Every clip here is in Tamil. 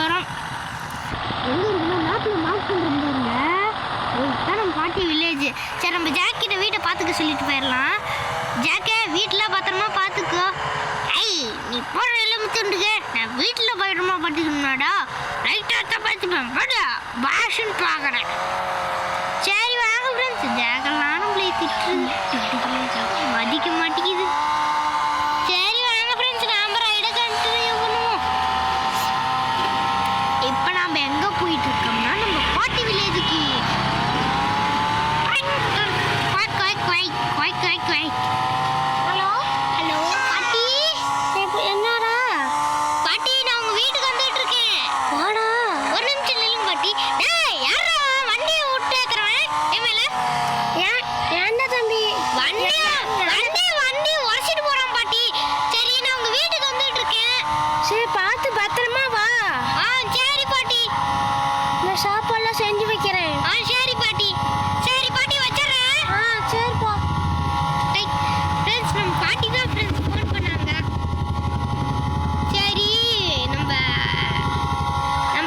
போகிறோம். எங்கே இருக்குன்னா மேப்பில் மார்க் பண்ணிருந்தாருங்க. அதுதான் நம்ம பாட்டி வில்லேஜ். சரி நம்ம ஜாக்கிட்ட வீட்டை பார்த்துக்க சொல்லிட்டு போயிடலாம். ஜாக்கே வீட்டில் பத்திரமா பார்த்துக்கோ. ஐ நீ போகிற எலுமிச்சுண்டுக்க நான் வீட்டில் போயிடுமா பார்த்துக்கணும்னாடா. ரைட்டாக பார்த்துப்பேன் படா பாஷன்னு பார்க்குறேன். சரி வாங்க ஃப்ரெண்ட்ஸ். ஜாக்கெல்லாம் நம்மளை திட்டு மதிக்க மாட்டேங்குது. சரி வாங்க ஃப்ரெண்ட்ஸ் நாம் ரைடை கண்டினியூ பண்ணுவோம். இப்போ நாம் எங்கே போயிட்டு இருக்கோம்னா நம்ம பாட்டி வில்லேஜுக்கு. ஹலோ ஹலோ பாட்டி. என்னடா பாட்டி நான் உங்கள் வீட்டுக்கு வந்துட்டு இருக்கேன். வாடா ஒரு நிமிஷம் நில்லுங்க பாட்டி. டேய் யாரா வண்டியை விட்டு ஏற்றுறவன் என் மேலே? ஏன்டா தம்பி வண்டி உரைச்சிட்டு போகிறான் பாட்டி. சரி நான் உங்கள் வீட்டுக்கு வந்துட்டு இருக்கேன். சரி பார்த்து பத்திரமா வா. சரி பாட்டி. நான் சாப்பாடுலாம் செஞ்சு வைக்கிறேன். சரி பாட்டி. சரி பாட்டி வச்சிடுறேன். சரிப்பா. ஃப்ரெண்ட்ஸ் நம்ம பாட்டி தான் ஃப்ரெண்ட்ஸ் ஃபோன் பண்ணாங்க. சரி நம்ம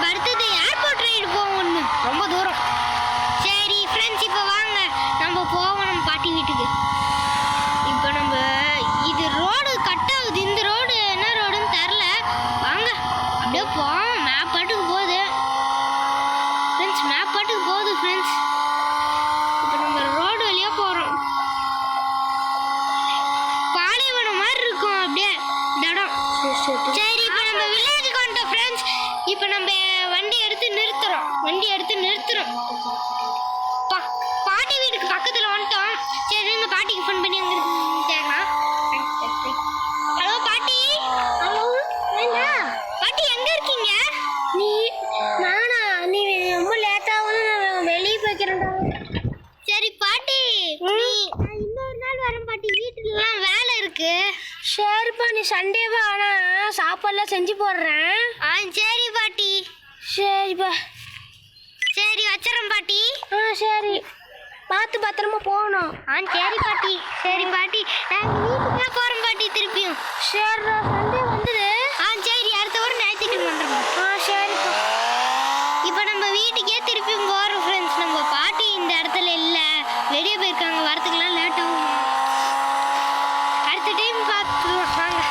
அடுத்தது ஏர்போர்ட் ரைடு போவோம். ரொம்ப தூரம். சரி ஃப்ரெண்ட்ஸ் இப்போ வாங்க நம்ம போவோம் நம்ம பாட்டி வீட்டுக்கு. இப்போ நம்ம இது ரோடு கட் ஆகுது. இந்த ரோடு என்ன ரோடுன்னு தெரில. வாங்க அப்படியே போவோம். மேப் பாட்டுக்கு போகுது ஃப்ரெண்ட்ஸ். மேப் பாட்டுக்கு போகுது ஃப்ரெண்ட்ஸ். இப்போ நம்ம ரோடு வழியாக போகிறோம். பாலைவனம் மாதிரி இருக்கும் அப்படியே தடம். சரி இப்போ நம்ம வில்லேஜுக்கு வந்துட்டோம் ஃப்ரெண்ட்ஸ். இப்போ நம்ம வண்டி எடுத்து நிறுத்துறோம். பாட்டி வீட்டுக்கு பக்கத்தில் வந்துட்டோம். சரி நீங்கள் பாட்டிக்கு ஃபோன் பண்ணி அங்கே கேட்கலாம். ஹலோ பாட்டி. ஹலோ என்ன பாட்டி எங்கே இருக்கீங்க? நானா நீ ரொம்ப லேட்டாகவும் நான் வெளியே போய்க்கிறேன்டா. சரி பாட்டி நான் இன்னொரு நாள் வரேன் பாட்டி. வீட்டுலலாம் வேலை இருக்கு. சரிப்பா நீ சண்டேவா ஆனால் சாப்பாடுலாம் செஞ்சு போடுறேன். சரி பாட்டி. சரிப்பா. சரி வச்சிடறேன் பாட்டி. சரி பார்த்து பத்திரமா போகணும். சரி பாட்டி. சரி பாட்டி நாங்கள் வீட்டுக்கு தான் போகிறோம் பாட்டி திருப்பியும். சரிடா சண்டே வந்துடு. சரி அடுத்த ஒரு ஞாயிற்றுக்கிழமை வந்துடுறோம். சரிப்பா. இப்போ நம்ம வீட்டுக்கே திருப்பியும் போகிறோம் ஃப்ரெண்ட்ஸ். நம்ம பாட்டி இந்த இடத்துல இல்லை, வெளியே போயிருக்காங்க. வரத்துக்கெல்லாம் லேட் ஆகும். அடுத்த டைம் பார்த்துருவோம் வாங்க.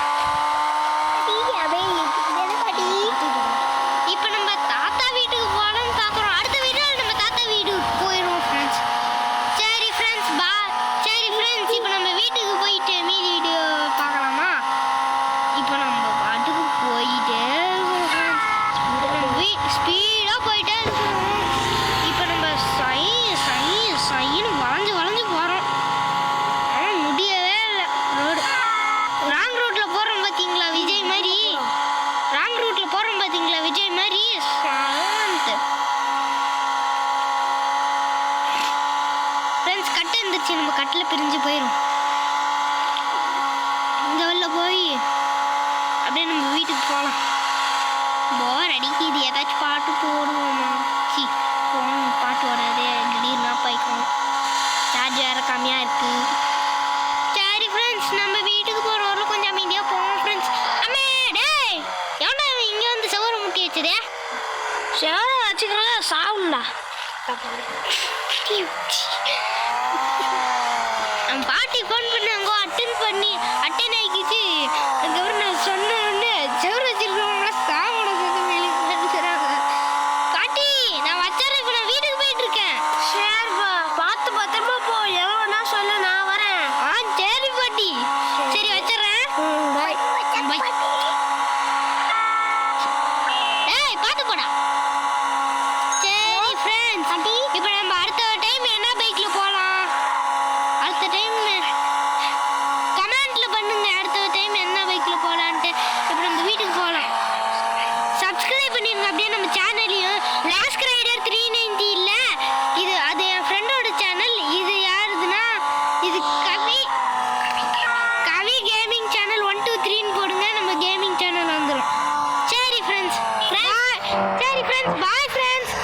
இப்போ நம்ம தாத்தா வீட்டுக்கு போகலான்னு பார்க்குறோம். அடுத்த வீடியோவில் நம்ம தாத்தா வீட்டுக்கு போயிடுவோம் ஃப்ரெண்ட்ஸ். சரி ஃப்ரெண்ட்ஸ் சரி ஃப்ரெண்ட்ஸ் இப்போ நம்ம வீட்டுக்கு போயிட்டு மீதி வீடியோ பார்க்கலாமா? இப்போ நம்ம பாட்டுக்கு போயிட்டே இருக்கோம் ஃப்ரெண்ட்ஸ். ஸ்பீடாக போயிட்டே இருக்கணும். இப்போ நம்ம சைன்னு வளைஞ்சு போகிறோம். முடியவே இல்லை. ரோடு ராங் ரூட்டில் போகிறோம் பார்த்தீங்களா விஜய் மாதிரி. ஃப்ரெண்ட்ஸ் கட்டு இருந்துச்சு. நம்ம கட்டில் பிரிஞ்சு போயிடும். இந்த வழியில் போய் அப்படியே நம்ம வீட்டுக்கு போகலாம். போர் அடிக்குது. ஏதாச்சும் பாட்டு போடுவோமா? பாட்டு வராது. திடீர்னு போய்க்கும். சார்ஜ் வேறு கம்மியாக இருக்குது. சரி ஃப்ரெண்ட்ஸ் நம்ம வீட்டுக்கு போகிற வரல கொஞ்சம் அமைதியாக போவோம் ஃப்ரெண்ட்ஸ். அம்மே டேய் எவனா இங்கே வந்து செவரை முட்டி வச்சதே? செவரை வச்சுக்கலாம் சாவுண்டா. நம்ம பாட்டி ஃபோன் பண்ணாங்க. அட்டன் ஆகிக்கிச்சு. அதுக்கப்புறம் நான் சொன்னேன்னு செவரை வச்சுருக்கவங்கள சாவோட சொல்லுறாங்க. பாட்டி நான் வச்சிடறேன். இப்போ நான் வீட்டுக்கு போயிட்டு இருக்கேன். சரிப்பா பார்த்து பத்திரமா போ. எவ்வளோனா சொல்ல நான் வரேன். சரி பாட்டி. சரி வச்சிடறேன். பாய் பாய். ஏய் பார்த்து போடா. சரி ஃப்ரெண்ட்ஸ் இப்போ நம்ம அடுத்த டைம் என்ன பைக்கில் போகலாம்? அடுத்த டைம் கமெண்ட்டில் பண்ணுங்க. அடுத்த டைம் என்ன பைக்கில் போகலான்ட்டு. இப்போ நம்ம வீட்டுக்கு போகலாம். சப்ஸ்கிரைப் பண்ணிடுங்க அப்படியே நம்ம சேனலையும். லாஸ்ட் ரைடர் 390 இல்லை இது, அது என் ஃப்ரெண்டோட சேனல். இது யாருதுன்னா இது கவி கேமிங் சேனல் 1 2 3ன்னு போடுங்க. நம்ம கேமிங் சேனல் வந்துடும். சரி ஃப்ரெண்ட்ஸ் பாய் ஃப்ரெண்ட்ஸ்.